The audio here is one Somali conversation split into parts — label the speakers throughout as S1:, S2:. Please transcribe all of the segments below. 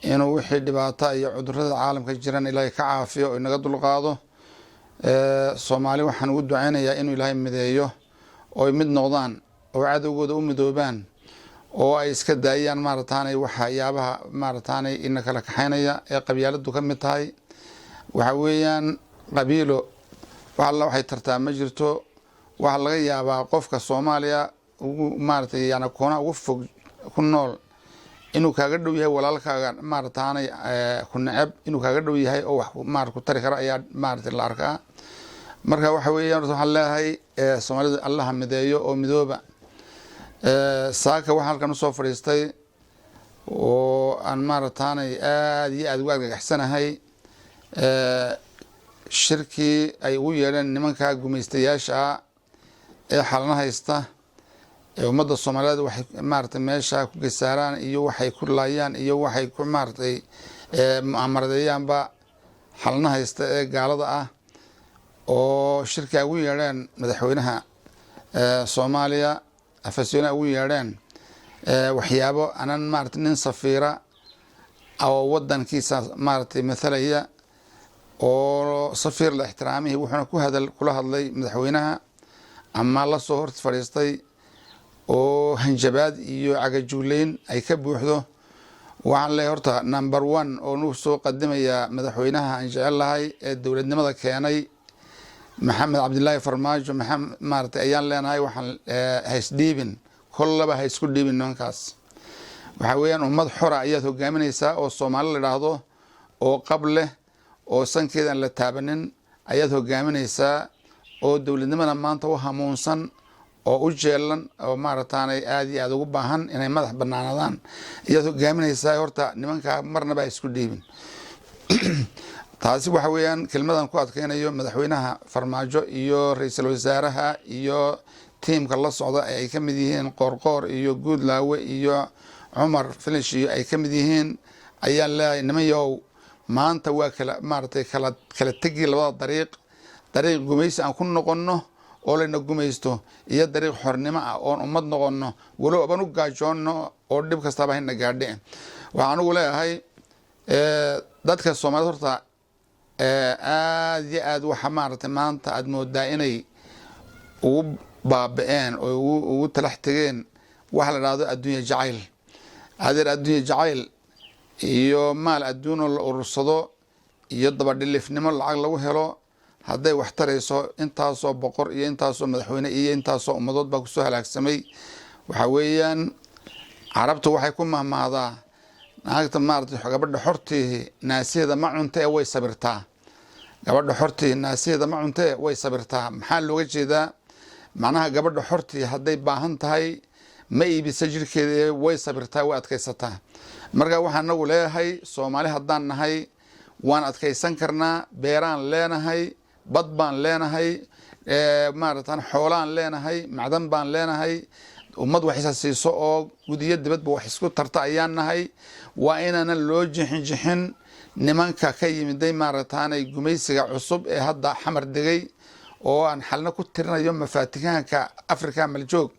S1: inuu wixii dhibaato iyo cudurrada caalamka jiran ilaahay ka caafiyo oo inaga dulqaado. Soomaali waxaan ugu duceynayaa inuu ilaahay mideeyo oo mid noqdaan oo cadowgooda u midoobaan oo ay iska daayaan maarataanay waxyaabaha maarataanay ina kala kaxaynaya ee qabyaaladu ka mid tahay. waxa weeyaan qabiilo waxay tartaa ma jirto. waxa laga yaabaa qofka Soomaaliya ugu maaratay yana koona ugu fog ku nool inuu kaaga dhow yahay walaalkaaga maarataanay ku nacab inuu kaaga dhow yahay oo wax maar ku tari karo ayaa maaratay la arkaa. marka waxa weeyaan waxaan leeyahay Soomaalida Allah mideeyo oo midooba. saaka waxaan halkan soo fadhiistay oo aan maarataanay aad iyo aad uga argagaxsanahay shirkii ay ugu yeedheen nimanka gumaystayaasha ee xalna haysta ee ummadda Soomaaliyeed waxay maartay meesha ku gesaaraan iyo waxay ku laayaan iyo waxay ku maartay mu'amaradeeyaanba xalna haysta ee gaalada ah oo shirkii ugu yeedheen madaxweynaha Soomaaliya afasiina ugu yeedheen waxyaabo anan maartay nin safiira oo wadankiisa maartay mathalaya oo safiir la ixtiraamay wuxuuna kula hadlay madaxweynaha ama la soo hor fadhiistay oo hanjabaad iyo cagajuuleyn ay ka buuxdo. waxaan leeyahay horta number 1 oo nuu soo qadimaya madaxweynaha aan jecelahay ee dawladnimada keenay Maxamed Cabdullaahi Farmaajo maartay ayaan leenahay waxaan haysdhiibin kollaba ha isku dhiibin ninkaas. waxa weeyaan ummad xora ayaad hogaaminaysaa oo Soomaali la yiraahdo oo qable oo sankeedan la taabanin ayaad hogaaminaysaa oo dawladnimada maanta u hamuunsan oo u jeelan oo maarataanay aad iyo aad ugu baahan inay madax banaanadaan ayaad hogaaminaysaa. horta nimanka marnaba isku dhiibin. taasi waxa weeyaan kelmadan ku adkeynayo madaxweynaha Farmaajo iyo ra'iisul wasaaraha iyo tiimka la socda ay ka mid yihiin Qoorqoor iyo Guudlaawe iyo Umar Filish iyo ay ka mid yihiin ayaa leeyahay nimayow maanta waa kala tagi labada dariiq gumaysi aan ku noqono oo layna gumaysto iyo dariiq xornimo ah oo ummad noqono walow aban u gaajoono oo dhib kastaba hayna gaadhe. waxaan ugu leeyahay dadka Soomaaliyeed horta aad iyo aad waxa maartay maanta aad moodaa inay ugu baaba'een oo ugu talax tageen waxa la yiraahdo adduunyo jacayl. adduunyo jacayl iyo maal adduun la urursado iyo dabadhilifnimo lacag lagu helo hadday wax tarayso intaasoo boqor iyo intaasoo madaxweyne iyo intaasoo ummadood baa ku soo halaagsamay. waxa weeyaan carabtu waxay ku mahmaadaa naagta maartay gabadha xortii naasiyada ma cunta ee way sabirtaa. gabadha xortii naasiyada ma cunta ee way sabirtaa maxaa looga jeedaa? macnaha gabadha xortii hadday baahan tahay ma iibisa jirkeeda way sabirtaa way adkaysataa. marka waxaan nagu leeyahay Soomaali haddaan nahay waan adkaysan karnaa. beeraan leenahay, bad baan leenahay, maaratan xoolaan leenahay, macdan baan leenahay. ummad wax isa siiso oo gudiyo dibadba wax isku tarta ayaan nahay. waa inaanan loo jixin nimanka ka yimiday maarataanay gumaysiga cusub ee hadda xamar degay oo aan xalna ku tirinayo mafaatihaanka Afrika maljoog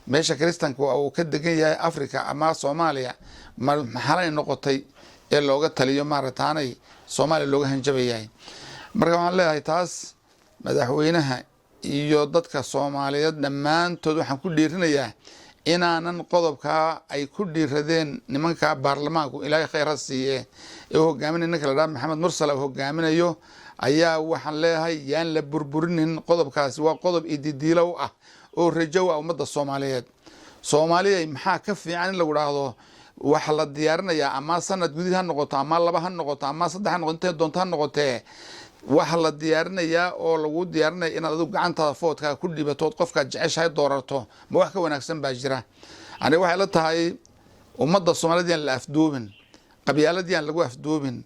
S1: meesha kristanka uu ka degan yahay Afrika ama Soomaaliya maxay noqotay ee looga taliyo maarataanay Soomaaliya looga hanjabayay. marka waxaan leeyahay taas madaxweynaha iyo dadka Soomaaliyeed dhammaantood waxaan ku dhiirinayaa inaanan qodobka ay ku dhiiradeen nimanka baarlamaanku ilaahay khayr ha siiye ee hogaaminaya ninka la yiraahdo Maxamed Mursal oo hogaaminayo ayaa waxaan leeyahay yaan la burburinin qodobkaasi. waa qodob ididiilow ah oo rajo ah ummadda Soomaaliyeed. Soomaaliya maxaa ka fiican in lagu raahdo waxa la diyaarinayaa ama sanad gudaha ha noqoto ama 2 ha noqoto ama 3 ha noqoto doonta ha noqotee waxa la diyaarinayaa oo lagu diyaarinayaa inaad adigu gacantaada foodka ku dhibatood qofka jeceshahay doorato ma wax ka wanaagsan baa jira. aniga waxay la tahay ummadda Soomaaliyeed la afduubin qabyaaladiyaan lagu afduubin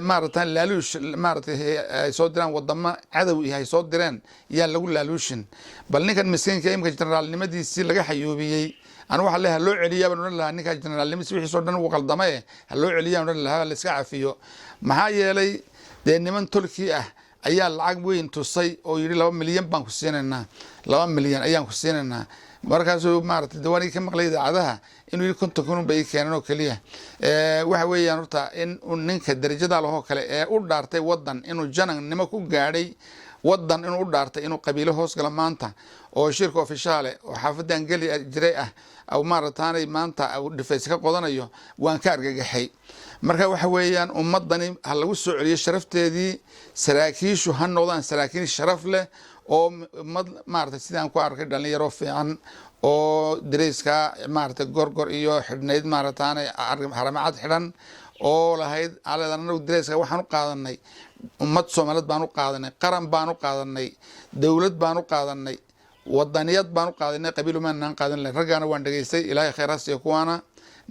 S1: maaratan laaluush maartay ay soo diraan wadamo cadow yahay soo direen yaa lagu laaluushin. bal ninkan miskiinka imka generaalnimadiisii laga xayuubiyay أنا واحد لها لو عليا بنقول لها إنك جنرال لمس وحي صدنا وقلدمه هلو عليا بنقول لها لسه عفيو معايا لي لأن من تركيا أيام العقب وين تصي أو يري 2 مليون بنك سننا 2 مليون أيام سننا markaasuu maaragtay dawani ka maqlay idaacadaha inuu konton kun bay keenan oo kaliya waxa weeyaan horta in ninka darajada lahoo kale ee u dhaartay wadan inuu janannimo ku gaadhay wadan inuu u dhaartay inuu qabiilo hoos gala maanta oo shirka ofishaale oo xaafadan gali jiray ah aw maarataanay maanta aw dhifays ka qodanayo waan ka argagaxay marka waxa weeyaan ummadani ha lagu soo celiyo sharafteedii saraakiishu ha noqdaan saraakiil sharaf leh oo maaragtay sidaan ku arkay dhalinyaro fiican oo dareyska maaragtay gorgor iyo xidhnayd maarataanay haramacad xidhan oo lahayd anagu dareyska waxaan u qaadanay ummad Soomaaliyeed baan u qaadanay qaran baan u qaadanay dawlad baan u qaadanay wadaniyad baan u qaadanay qabiil umaan qaadanay ragana waan dhageystay ilaahay khayraas iyo kuwana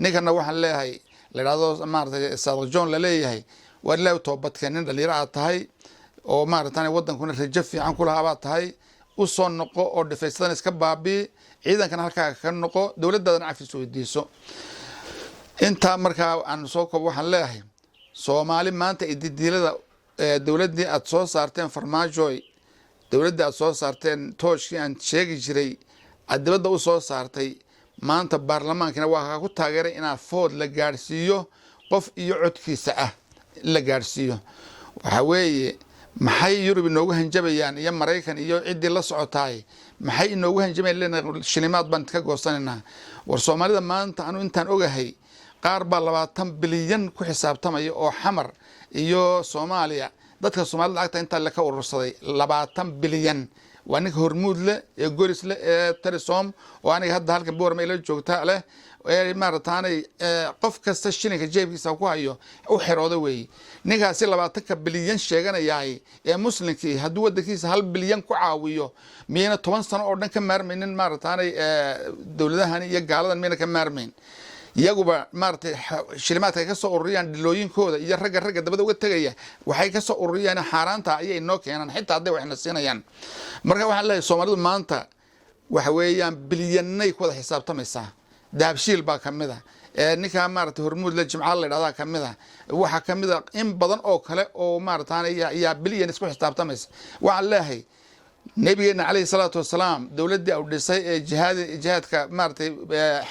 S1: ninkana waxaan leeyahay leeyahay maaragtay Saad John la leeyahay waa ilaahay toobadkeenin dhalinyaro aad tahay oo maaragtay wadankuna rajo fiican ku lahaa tahay u soo noqo oo dhifaysadan iska baabi ciidankana halka ka noqo dawladdaadana cafis weydiiso inta markaa aan soo koob waxaan leeyahay Soomaali maanta idilada dawladdii aad soo saarteen farmaajoy dawladda aad soo saarteen tooshkii aan sheegi jiray adibada u soo saartay maanta baarlamaankina waa ku taageeray inaa food la gaarsiiyo qof iyo codkiisa ah la gaarsiiyo waxa weeye maxay Yurub inoogu hanjabayaan iyo Mareykan iyo cidii la socotaay maxay inoogu hanjabayaan shilimaad baan ka goosanayna war Soomaalida maanta anu intaan ogahay qaar baa 20 bilyan ku xisaabtamay oo xamar iyo Soomaaliya dadka Soomaalida lacagta inta la ka urursaday 20 bilyan waa ninka hormuud leh ee goris leh ee Telesom oo aniga hadda halkan boorma ila joogta leh ee maarataanay qof kasta shilinka jeebkiisa ku hayo u xirooda weey ninkaasi 20 bilyan sheeganayay ee muslimkii hadduu wadankiisa 1 bilyan ku caawiyo miyana 10 sano oo dhan ka maarmaynin maarataanay dawladahan iyo gaaladan miyana ka maarmayn iyaguba maartay shilimaadka ka soo ururiyaan dilooyinkooda iyo ragga dabada uga tagaya waxay ka soo ururiyaan xaaraanta ayay noo keenan xitaa haday waxna siinayaan marka waxaan leeyahay Soomaalidu maanta waxa weeyaan bilyanay ku wada xisaabtamaysaa daabshiil baa kamida ninka maartay hormuud la jimcaal la yiraahdaa kamida waxa kamida in badan oo kale oo maartaan ya bilyan isku xisaabtamaysa waxaan leeyahay nabigeena عليه الصلاة والسلام دولتي أو دسي جهادك مارتي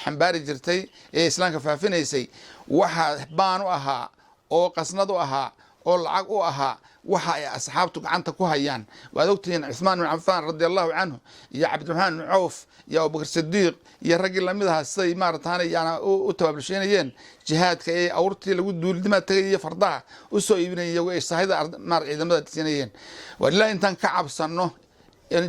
S1: حنباري جرتي إسلامك فافينيسي وحا بانو أها أو قصندو أها أو العقو أها وحا أصحابتك عنك كوهيان وأدوكتين عثمان بن عفان رضي الله عنه يا عبد الرحمن بن عوف يا أبو بكر الصديق يا الرجل لمدها السي مارتاني يعني أتوابلشينيين جهادك إيه أورتي لو دول دما تغي فرضها وسو يبني يوي صحيده مار ciidamada tisinayeen wallahi intan ka cabsano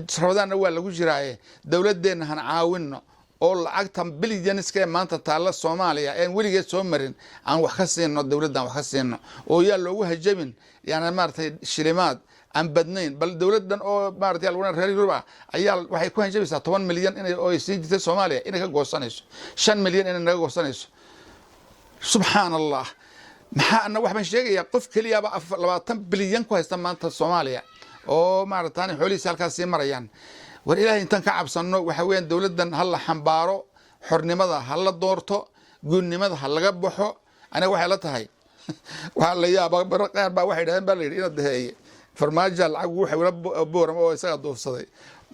S1: sarwadana waa lagu jiraaye dawladeena han caawino oo lacagtan bilyanska maanta taala Soomaaliya ee weligeed soo marin aan wax ka siino dawladdan wax ka siino oo yaa loogu hajabin yaana maartay shilimaad aan badnayn bal dawladdan oo maartay alwana reer Yurub ayaa waxay ku hanjabaysaa 10 milyan inay oo sii jirtay Soomaaliya inay ka goosanayso 5 milyan inay naga goosanayso subhanallah maxaa wax baan sheegayaa qof kaliya ba 20 bilyan ku haysta maanta Soomaaliya oo maartaan xoolihiisa halkaas marayaan war ilaahay intan ka cabsano waxa weeyaan dawladdan hal la xambaaro xornimada hal la doorto guulnimada hal laga baxo aniga waxay la tahay waxa la yaabaa qaar baa waxay dhahan baa leeyahay inaad daheeye farmaajo lacag waxa wala booram oo isaga doofsaday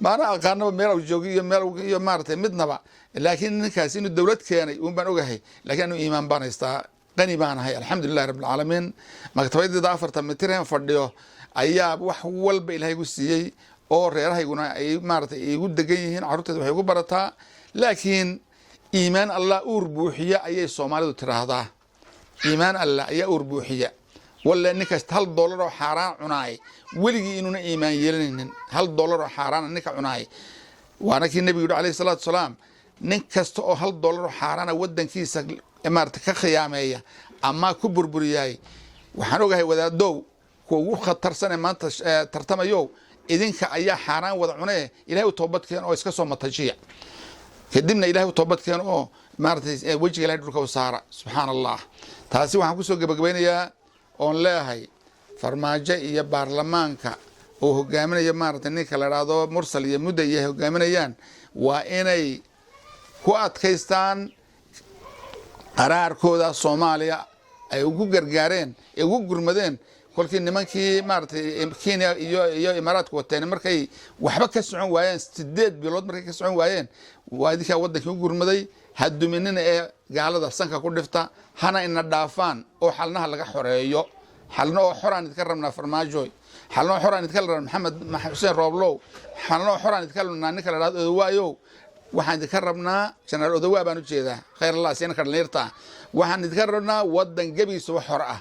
S1: maana aqaano meel uu joogiyo meel iyo maartay midnaba laakiin ninkaas inuu dawlad keenay uu baan ogahay laakiin inuu iimaan baan haystaa qani baan ahay alxamdulillah rabbil alamin maktabadda 4 mitir fadhiyo ayaa wax walba ilaahay gu siiyay oo reerahayguna ay maartay igu degan yihiin carruurteed waxay ugu barataa laakiin iimaan Allah uur buuxiya ayay Soomaalidu tiraahdaa iimaan Allah ayaa uur buuxiya walla ninka $1 oo xaraan cunaay waligi inuu iimaan yeelanaynin $1 oo xaraan ninka cunaay waana kii nabiga عليه الصلاة والسلام nin kasta oo $1 oo xaraan wadankiisa maartay ka khiyaameeya ama ku burburiyay waxaan ogahay wadaadow ugu khatarsan maanta tartamayo idinka ayaa xaraan wada cunay ilaahay u toobad keen oo iska soo matajiya kadibna ilaahay u toobad keen oo maartay wajiga ilaahay dhulka u saara subhanallah taasi waxaan ku soo gabagabeynayaa oo leeyahay farmaajo iyo baarlamaanka oo hogaaminaya maartay ninka la raado mursal iyo muddo iyo hogaaminayaan waa inay ku adkaystaan qaraarkooda Soomaaliya ay ugu gargaareen ugu gurmadeen kolkii nimankii maartay Kenya iyo Imaaraadka wateen markay waxba ka socon waayeen 8 bilood markay ka socon waayeen waadika wadankii u gurmaday haduminina ee gaalada sanka ku dhifta hana ina dhaafaan oo xalnaha laga xoreeyo xalna oo xoraan idka rabnaa Farmaajo xalna oo xoraan idka rabnaa Maxamed Xuseen Rooblow xalna oo xoraan idka rabnaa ninka la raado waayo waxaan idka rabnaa General Odawa baan u jeedaa khayr Allah seen ka dhaliirta waxaan idka rabnaa wadan gabiisa wax xor ah